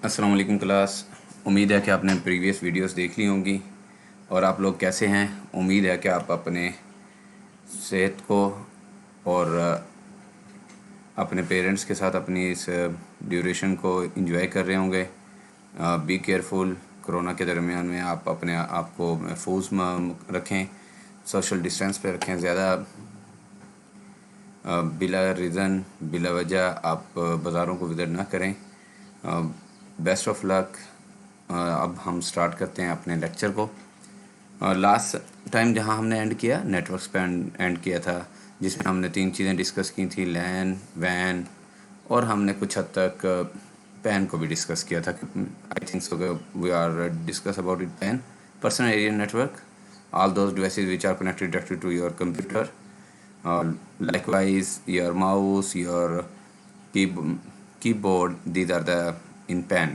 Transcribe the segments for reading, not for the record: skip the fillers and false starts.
अस्सलाम वालेकुम क्लास। उम्मीद है कि आपने प्रीवियस वीडियोस देख ली होंगी और आप लोग कैसे हैं। उम्मीद है कि आप अपने सेहत को और अपने पेरेंट्स के साथ अपनी इस ड्यूरेशन को एंजॉय कर रहे होंगे। Be careful. कोरोना के दरमियान में आप अपने आप को महफूज रखें, सोशल डिस्टेंस पे रखें। ज़्यादा बिला रीज़न बिला वजह आप बाज़ारों को विज़िट ना करें। Best of luck. अब हम स्टार्ट करते हैं अपने लेक्चर को। लास्ट टाइम जहां हमने एंड किया, नेटवर्क्स पे एंड किया था, जिसमें हमने 3 चीज़ें डिस्कस की थी, लैन, वैन, और हमने कुछ हद तक पैन को भी डिस्कस किया था। I think so we are discuss about it PAN, personal area network, all those devices which are connected directly to your computer. Likewise, your mouse, your keyboard, these are the in PAN.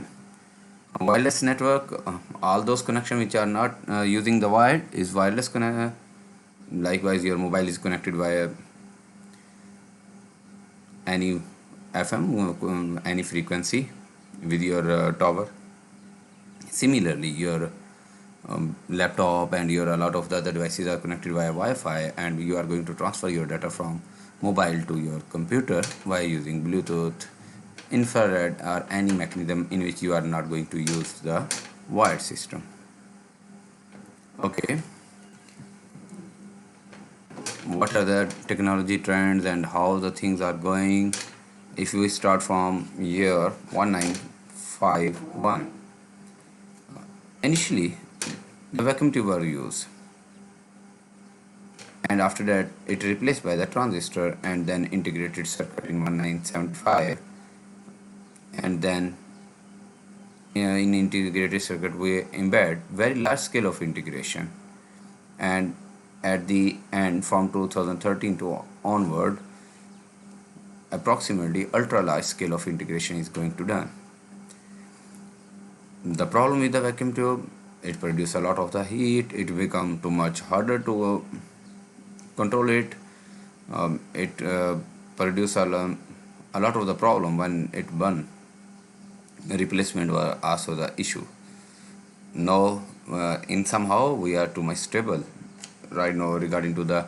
Wireless network, all those connections which are not using the wire is wireless connect. Likewise, your mobile is connected via any FM, any frequency with your tower. Similarly, your laptop and your a lot of the other devices are connected via Wi-Fi, and you are going to transfer your data from mobile to your computer via using Bluetooth, infrared, or any mechanism in which you are not going to use the wired system. Okay, what are the technology trends and how the things are going? If we start from year 1951, initially the vacuum tube were used, and after that it replaced by the transistor and then integrated circuit in 1975. And then in integrated circuit we embed very large scale of integration, and at the end from 2013 to onward, approximately ultra large scale of integration is going to done. The problem with the vacuum tube, it produces a lot of the heat, it become too much harder to control it. It produce a lot of the problem when it burn. Replacement were also the issue. Now in somehow we are too much stable right now regarding to the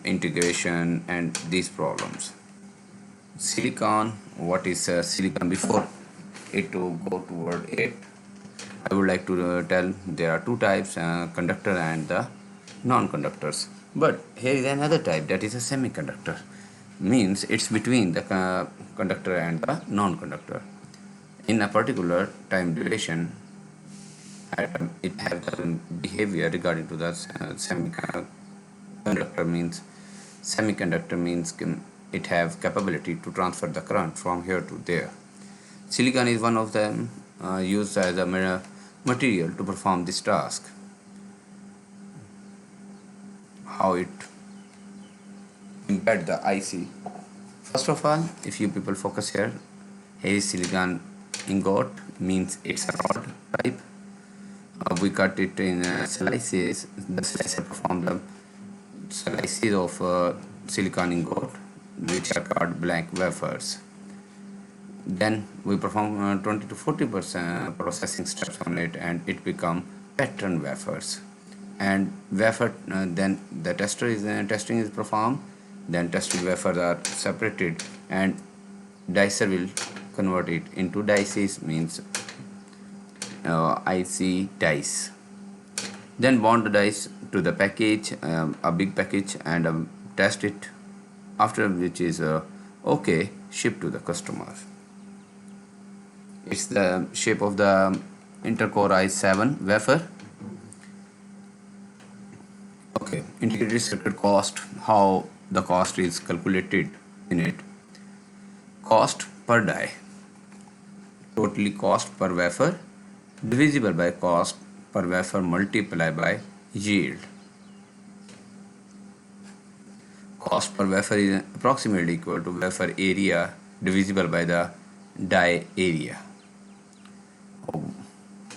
integration and these problems. Silicon, what is silicon? Before it to go toward it, I would like to tell there are two types, conductor and the non-conductors. But here is another type, that is a semiconductor. Means it's between the conductor and the non-conductor. In a particular time duration, it has the behavior regarding to the semiconductor. Means semiconductor means it have capability to transfer the current from here to there. Silicon is one of them, used as a material to perform this task. How it embed the IC. First of all, if you people focus here, here is silicon ingot, means it's a rod type. We cut it in slices. The slices perform the slices of silicon ingot, which are called blank wafers. Then we perform 20 to 40% processing steps on it, and it become pattern wafers. And wafer, then the testing is performed. Then tested wafers are separated, and dicer will convert it into dices, means IC dice. Then bond the dice to the package, a big package, and test it. After which is okay, shipped to the customer. It's the shape of the Intercore i7 wafer. Okay, integrated circuit cost, how the cost is calculated in it. Cost per die, totally cost per wafer divisible by cost per wafer multiplied by yield. Cost per wafer is approximately equal to wafer area divisible by the die area.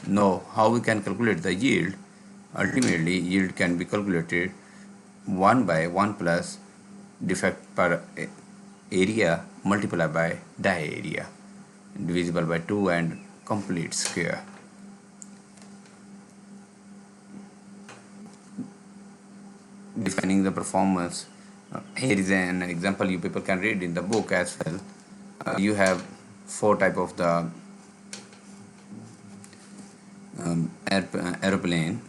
Now, how we can calculate the yield? Ultimately, yield can be calculated 1 by 1 plus defect per area multiplied by die area, divisible by 2 and complete square. Defining the performance. Here is an example you people can read in the book as well. You have four type of the aeroplane,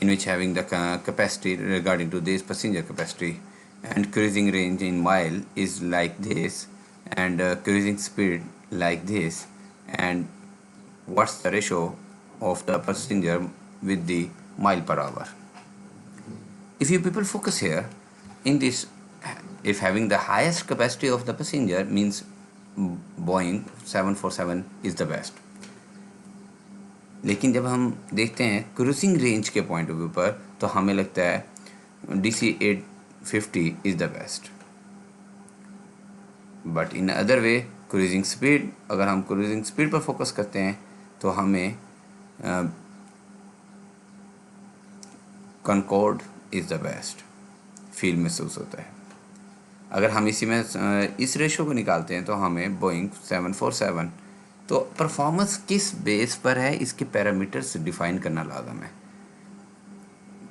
in which having the capacity regarding to this passenger capacity, and cruising range in mile is like this, and cruising speed like this, and what's the ratio of the passenger with the mile per hour. If you people focus here in this, if having the highest capacity of the passenger means Boeing 747 is the best. लेकिन जब हम देखते हैं cruising range के point of view पर तो हमें लगता है DC-850 is the best. But in other way cruising speed, अगर हम क्रूजिंग स्पीड पर फोकस करते हैं तो हमें concord is the best feel महसूस होता है. अगर हम इसी में इस रेशो को निकालते हैं तो हमें बोइंग 747. तो परफॉर्मेंस किस बेस पर है, इसके पैरामीटर्स डिफाइन करना लाजम है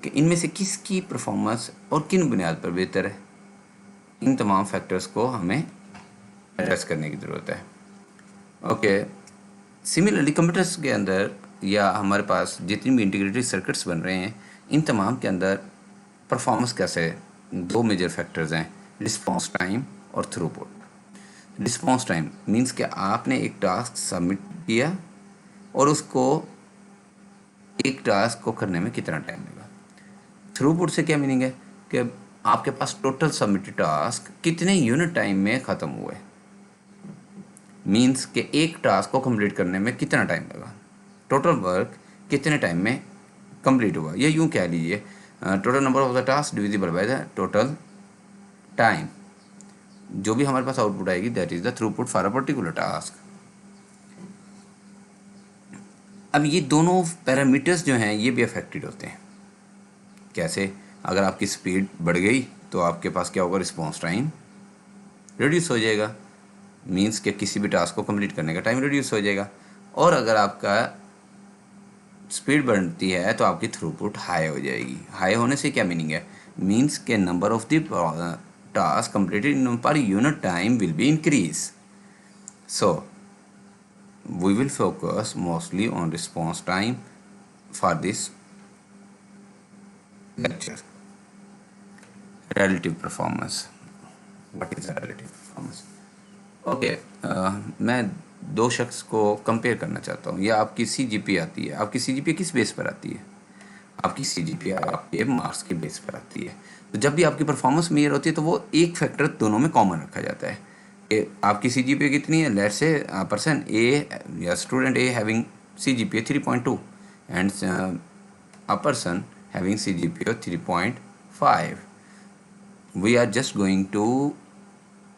कि इनमें से किसकी परफॉर्मेंस और किन बुनियाद पर बेहतर है. इन तमाम फैक्टर्स को हमें एड्रेस करने की ज़रूरत है. ओके, सिमिलरली कंप्यूटर्स के अंदर या हमारे पास जितनी भी इंटीग्रेटेड सर्किट्स बन रहे हैं, इन तमाम के अंदर परफॉर्मेंस कैसे, दो मेजर फैक्टर्स हैं, रिस्पॉन्स टाइम और थ्रूपुट. रिस्पॉन्स टाइम मीन्स कि आपने एक टास्क सबमिट किया और उसको एक टास्क को करने में कितना टाइम लगा. थ्रूपुट से क्या मीनिंग है कि आपके पास टोटल सबमिटेड टास्क कितने यूनिट टाइम में ख़त्म हुए. मीन्स कि एक टास्क को कंप्लीट करने में कितना टाइम लगा, टोटल वर्क कितने टाइम में कंप्लीट हुआ. या यूँ कह लीजिए total number of the task divisible by the total time. जो भी हमारे पास आउटपुट आएगी that is the throughput for a particular task. अब ये दोनों पैरामीटर्स जो हैं ये भी अफेक्टेड होते हैं. कैसे? अगर आपकी स्पीड बढ़ गई तो आपके पास क्या होगा, रिस्पॉन्स टाइम रिड्यूस हो जाएगा. मींस कि किसी भी टास्क को कंप्लीट करने का टाइम रिड्यूस हो जाएगा. और अगर आपका स्पीड बढ़ती है तो आपकी थ्रूपुट हाई हो जाएगी. हाई होने से क्या मीनिंग है, मीन्स के number of the task completed in per unit time will be increased. So we will focus mostly on response time for this lecture. Relative performance. What is relative performance? Okay, मैं दो शख्स को compare करना चाहता हूँ. या आपकी CGPA आती है. आपकी CGPA किस बेस पर आती है? आपकी CGPA आपके मार्क्स के बेस पर आती है. तो जब भी आपकी परफॉर्मेंस मेजर होती है तो वो एक फैक्टर दोनों में कॉमन रखा जाता है कि आपकी CGPA कितनी है. लेट्स से पर्सन ए या student A having CGPA 3.2 and a person having CGPA 3.5. We are just going to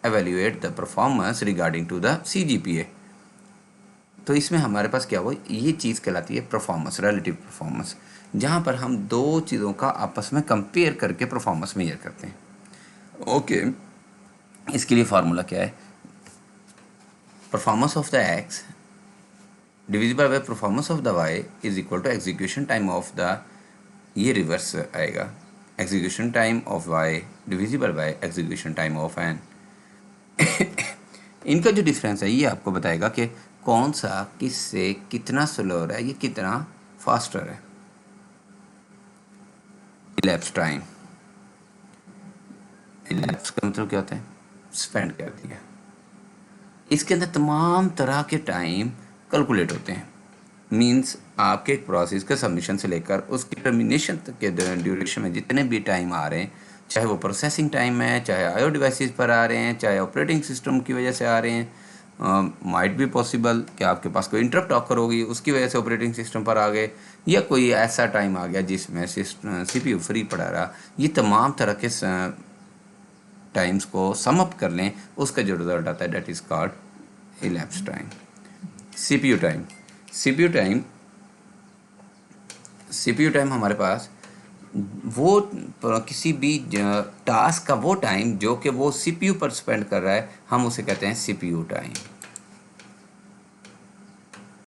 evaluate the performance regarding to the CGPA. तो इसमें हमारे पास क्या हुआ, ये चीज़ कहलाती है परफॉर्मेंस, रिलेटिव परफॉर्मेंस, जहाँ पर हम दो चीज़ों का आपस में कंपेयर करके परफॉर्मेंस मेजर करते हैं. ओके, इसके लिए फार्मूला क्या है, performance of the X divisible by performance of the Y is equal to execution time of the, ये रिवर्स आएगा, execution time of Y divisible by execution time of N. इनका जो डिफरेंस है ये आपको बताएगा कि कौन सा किससे कितना स्लोअर है, ये कितना फास्टर है. इलैप्स टाइम, इलैप्स का मतलब क्या होता है, स्पेंड कर दिया. इसके अंदर तमाम तरह के टाइम कैलकुलेट होते हैं. मींस आपके एक प्रोसेस के सबमिशन से लेकर उसकी टर्मिनेशन तक के ड्यूरेशन में जितने भी टाइम आ रहे हैं, चाहे वो प्रोसेसिंग टाइम है, चाहे आईओ डिवाइसेस पर आ रहे हैं, चाहे ऑपरेटिंग सिस्टम की वजह से आ रहे हैं, माइट भी पॉसिबल कि आपके पास कोई इंटरप्ट ऑकर होगी उसकी वजह से ऑपरेटिंग सिस्टम पर आ गए, या कोई ऐसा टाइम आ गया जिसमें CPU फ्री पड़ा रहा. ये तमाम तरह के टाइम्स को सम अप कर लें, उसका जो रिजल्ट आता है that is called elapse time. CPU time, CPU time हमारे पास वो किसी भी टास्क का वो टाइम जो कि वो CPU पर स्पेंड कर रहा है, हम उसे कहते हैं CPU टाइम.